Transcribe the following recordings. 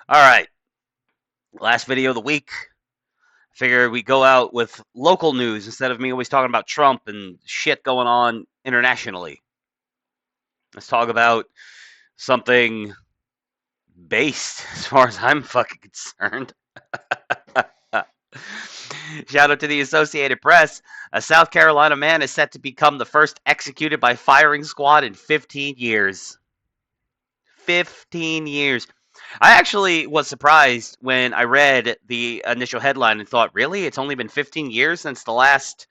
All right, last video of the week. Figured we go out with local news instead of me always talking about Trump and shit going on internationally. Let's talk about something based as far as I'm fucking concerned. Shout out to the Associated Press. A South Carolina man is set to become the first executed by firing squad in 15 years. 15 years. I actually was surprised when I read the initial headline and thought, really? It's only been 15 years since the last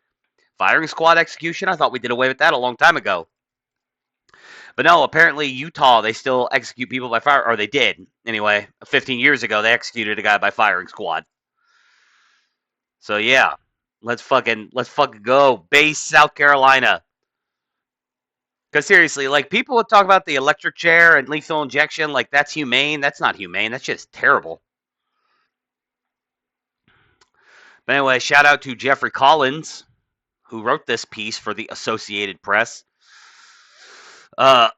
firing squad execution? I thought we did away with that a long time ago. But no, apparently Utah, they still execute people by fire, or they did. Anyway, 15 years ago, they executed a guy by firing squad. So yeah, let's fucking go. Base South Carolina. Because seriously, like people would talk about the electric chair and lethal injection, like that's humane. That's not humane. That's just terrible. But anyway, shout out to Jeffrey Collins, who wrote this piece for the Associated Press. Uh,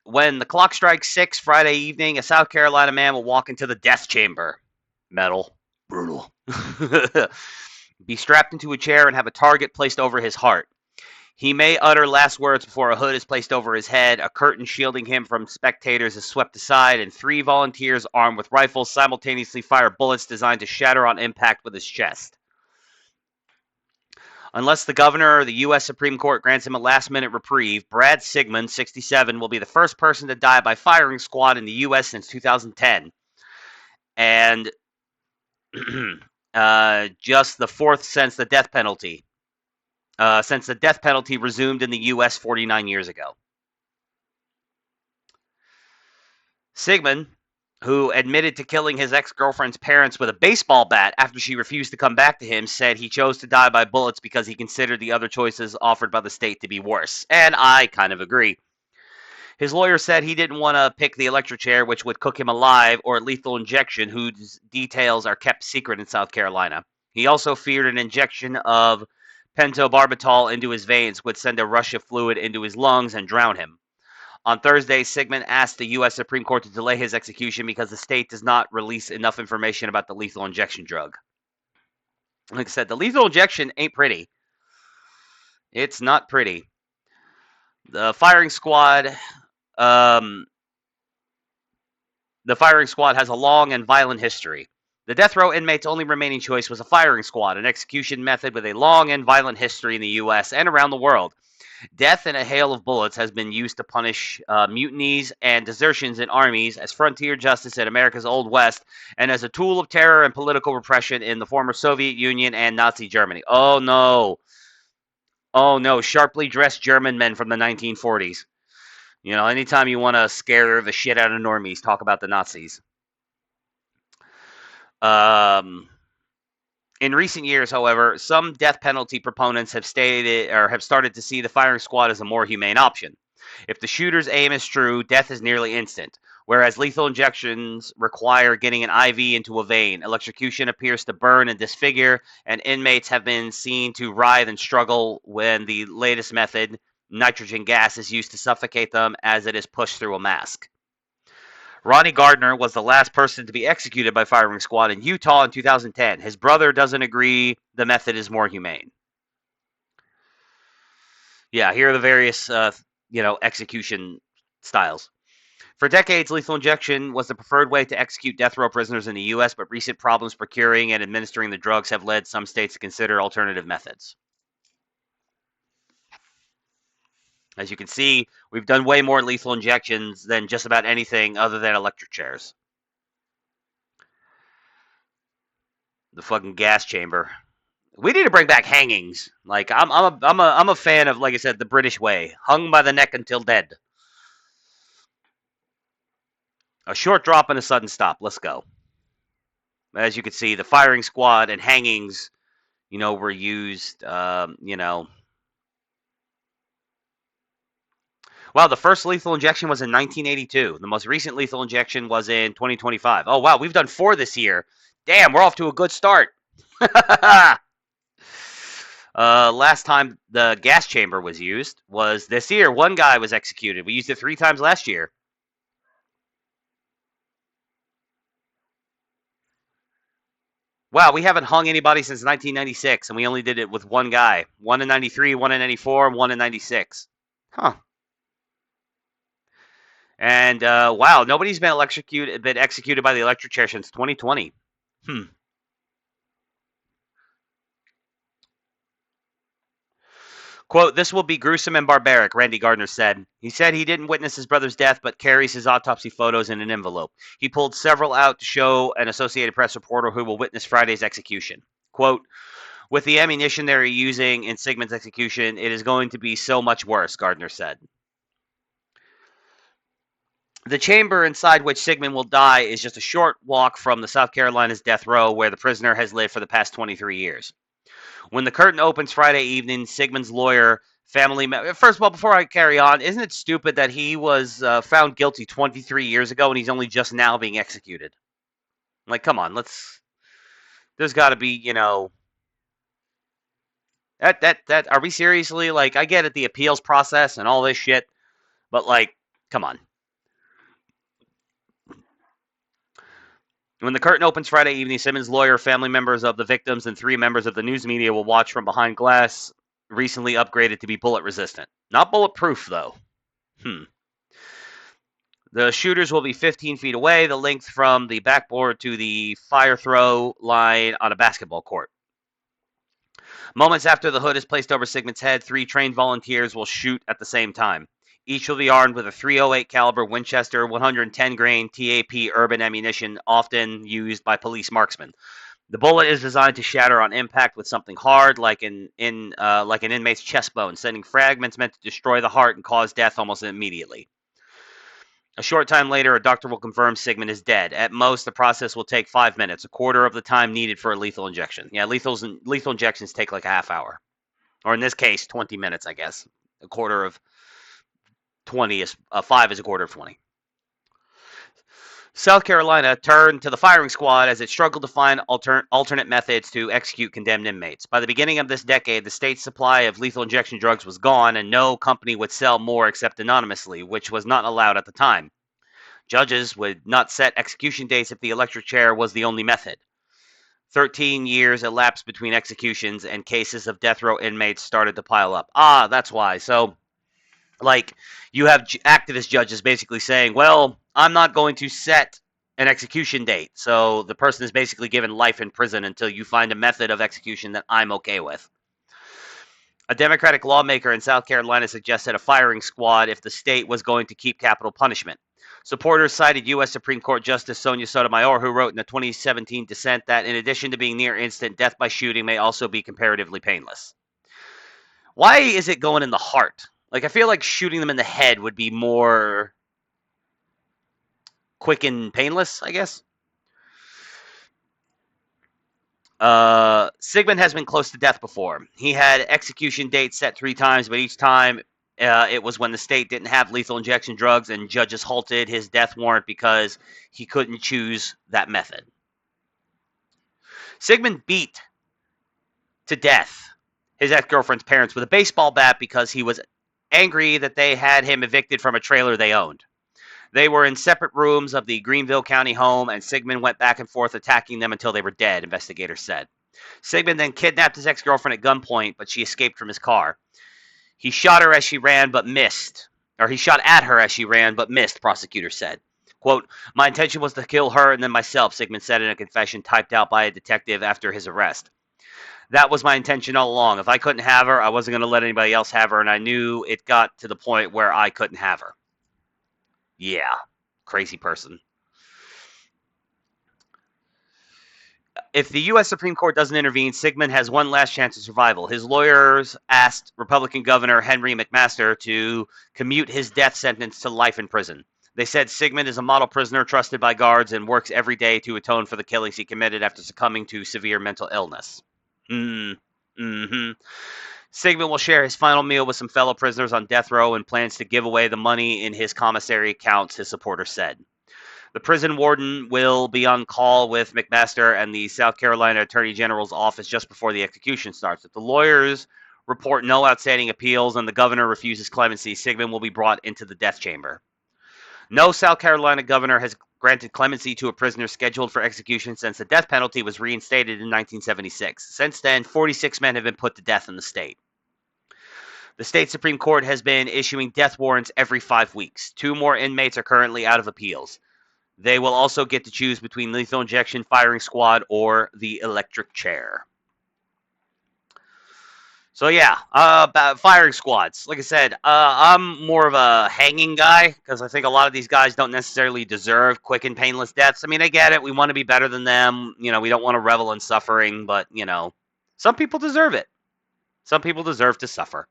when the clock strikes 6 Friday evening, a South Carolina man will walk into the death chamber. Metal. Brutal. Be strapped into a chair and have a target placed over his heart. He may utter last words before a hood is placed over his head, a curtain shielding him from spectators is swept aside, and 3 volunteers armed with rifles simultaneously fire bullets designed to shatter on impact with his chest. Unless the governor or the U.S. Supreme Court grants him a last-minute reprieve, Brad Sigmund, 67, will be the first person to die by firing squad in the U.S. since 2010, and just the fourth since the death penalty. Since the death penalty resumed in the U.S. 49 years ago. Sigmund, who admitted to killing his ex-girlfriend's parents with a baseball bat after she refused to come back to him, said he chose to die by bullets because he considered the other choices offered by the state to be worse. And I kind of agree. His lawyer said he didn't want to pick the electric chair, which would cook him alive, or lethal injection, whose details are kept secret in South Carolina. He also feared an injection of pentobarbital into his veins would send a rush of fluid into his lungs and drown him. On Thursday, Sigmund asked the U.S. Supreme Court to delay his execution because the state does not release enough information about the lethal injection drug. Like I said, the lethal injection ain't pretty. It's not pretty. The firing squad, um, the firing squad has a long and violent history. The death row inmate's only remaining choice was a firing squad, an execution method with a long and violent history in the U.S. and around the world. Death in a hail of bullets has been used to punish mutinies and desertions in armies as frontier justice in America's Old West and as a tool of terror and political repression in the former Soviet Union and Nazi Germany. Oh no. Oh no, sharply dressed German men from the 1940s. You know, anytime you want to scare the shit out of normies, talk about the Nazis. Um, in recent years, however, some death penalty proponents have stated or have started to see the firing squad as a more humane option. If the shooter's aim is true, death is nearly instant, whereas lethal injections require getting an IV into a vein. Electrocution appears to burn and disfigure, and inmates have been seen to writhe and struggle when the latest method, nitrogen gas, is used to suffocate them as it is pushed through a mask. Ronnie Gardner was the last person to be executed by firing squad in Utah in 2010. His brother doesn't agree the method is more humane. Yeah, here are the various execution styles. For decades, lethal injection was the preferred way to execute death row prisoners in the U.S., but recent problems procuring and administering the drugs have led some states to consider alternative methods. As you can see, we've done way more lethal injections than just about anything other than electric chairs. The fucking gas chamber. We need to bring back hangings. Like I'm a fan of, like I said, the British way, hung by the neck until dead. A short drop and a sudden stop. Let's go. As you can see, the firing squad and hangings, were used. Wow, the first lethal injection was in 1982. The most recent lethal injection was in 2025. Oh wow, we've done 4 this year. Damn, we're off to a good start. Last time the gas chamber was used was this year. One guy was executed. We used it 3 times last year. Wow, we haven't hung anybody since 1996, and we only did it with one guy. One in 93, one in 94, and one in 96. Huh. And wow, nobody's been executed by the electric chair since 2020. Hmm. Quote, "This will be gruesome and barbaric," Randy Gardner said. He said he didn't witness his brother's death, but carries his autopsy photos in an envelope. He pulled several out to show an Associated Press reporter who will witness Friday's execution. Quote, "With the ammunition they're using in Sigmund's execution, it is going to be so much worse," Gardner said. The chamber inside which Sigmund will die is just a short walk from the South Carolina's death row, where the prisoner has lived for the past 23 years. When the curtain opens Friday evening, Sigmund's lawyer, First of all, before I carry on, isn't it stupid that he was found guilty 23 years ago and he's only just now being executed? Like, come on, let's. There's got to be, that. Are we seriously like? I get it, the appeals process and all this shit, but like, come on. When the curtain opens Friday evening, Simmons' lawyer, family members of the victims, and 3 members of the news media will watch from behind glass, recently upgraded to be bullet resistant. Not bulletproof, though. The shooters will be 15 feet away, the length from the backboard to the fire throw line on a basketball court. Moments after the hood is placed over Sigmund's head, 3 trained volunteers will shoot at the same time. Each will be armed with a .308 caliber Winchester 110 grain TAP urban ammunition, often used by police marksmen. The bullet is designed to shatter on impact with something hard, like an inmate's chest bone, sending fragments meant to destroy the heart and cause death almost immediately. A short time later, a doctor will confirm Sigmund is dead. At most, the process will take 5 minutes, a quarter of the time needed for a lethal injection. Yeah, lethal injections take like a half hour. Or in this case, 20 minutes, I guess. A quarter of 20 is 5 is a quarter of 20. South Carolina turned to the firing squad as it struggled to find alternate methods to execute condemned inmates. By the beginning of this decade, the state's supply of lethal injection drugs was gone, and no company would sell more except anonymously, which was not allowed at the time. Judges would not set execution dates if the electric chair was the only method. 13 years elapsed between executions, and cases of death row inmates started to pile up. Ah, that's why. So, like, you have activist judges basically saying, well, I'm not going to set an execution date. So the person is basically given life in prison until you find a method of execution that I'm okay with. A Democratic lawmaker in South Carolina suggested a firing squad if the state was going to keep capital punishment. Supporters cited U.S. Supreme Court Justice Sonia Sotomayor, who wrote in a 2017 dissent that in addition to being near instant, death by shooting may also be comparatively painless. Why is it going in the heart? Like, I feel like shooting them in the head would be more quick and painless, I guess. Sigmund has been close to death before. He had execution dates set 3 times, but each time it was when the state didn't have lethal injection drugs, and judges halted his death warrant because he couldn't choose that method. Sigmund beat to death his ex-girlfriend's parents with a baseball bat because he was angry that they had him evicted from a trailer they owned. They were in separate rooms of the Greenville County home, and Sigmund went back and forth attacking them until they were dead, investigators said. Sigmund then kidnapped his ex-girlfriend at gunpoint, but she escaped from his car. He shot her as she ran, but missed. Or he shot at her as she ran, but missed, prosecutors said. Quote, "My intention was to kill her and then myself," Sigmund said in a confession typed out by a detective after his arrest. "That was my intention all along. If I couldn't have her, I wasn't going to let anybody else have her, and I knew it got to the point where I couldn't have her." Yeah, crazy person. If the U.S. Supreme Court doesn't intervene, Sigmund has one last chance of survival. His lawyers asked Republican Governor Henry McMaster to commute his death sentence to life in prison. They said Sigmund is a model prisoner trusted by guards and works every day to atone for the killings he committed after succumbing to severe mental illness. Sigmund will share his final meal with some fellow prisoners on death row and plans to give away the money in his commissary accounts, his supporters said. The prison warden will be on call with McMaster and the South Carolina Attorney General's office just before the execution starts. If the lawyers report no outstanding appeals and the governor refuses clemency, Sigmund will be brought into the death chamber. No South Carolina governor has granted clemency to a prisoner scheduled for execution since the death penalty was reinstated in 1976. Since then, 46 men have been put to death in the state. The state Supreme Court has been issuing death warrants every 5 weeks. 2 more inmates are currently out of appeals. They will also get to choose between lethal injection, firing squad, or the electric chair. So yeah, about firing squads. Like I said, I'm more of a hanging guy because I think a lot of these guys don't necessarily deserve quick and painless deaths. I mean, I get it. We want to be better than them. You know, we don't want to revel in suffering, but you know, some people deserve it. Some people deserve to suffer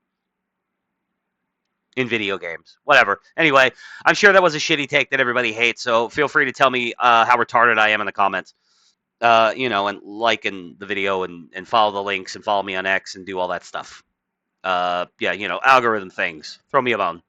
in video games. Whatever. Anyway, I'm sure that was a shitty take that everybody hates. So feel free to tell me how retarded I am in the comments. And like in the video and follow the links and follow me on X and do all that stuff. Algorithm things. Throw me a bone.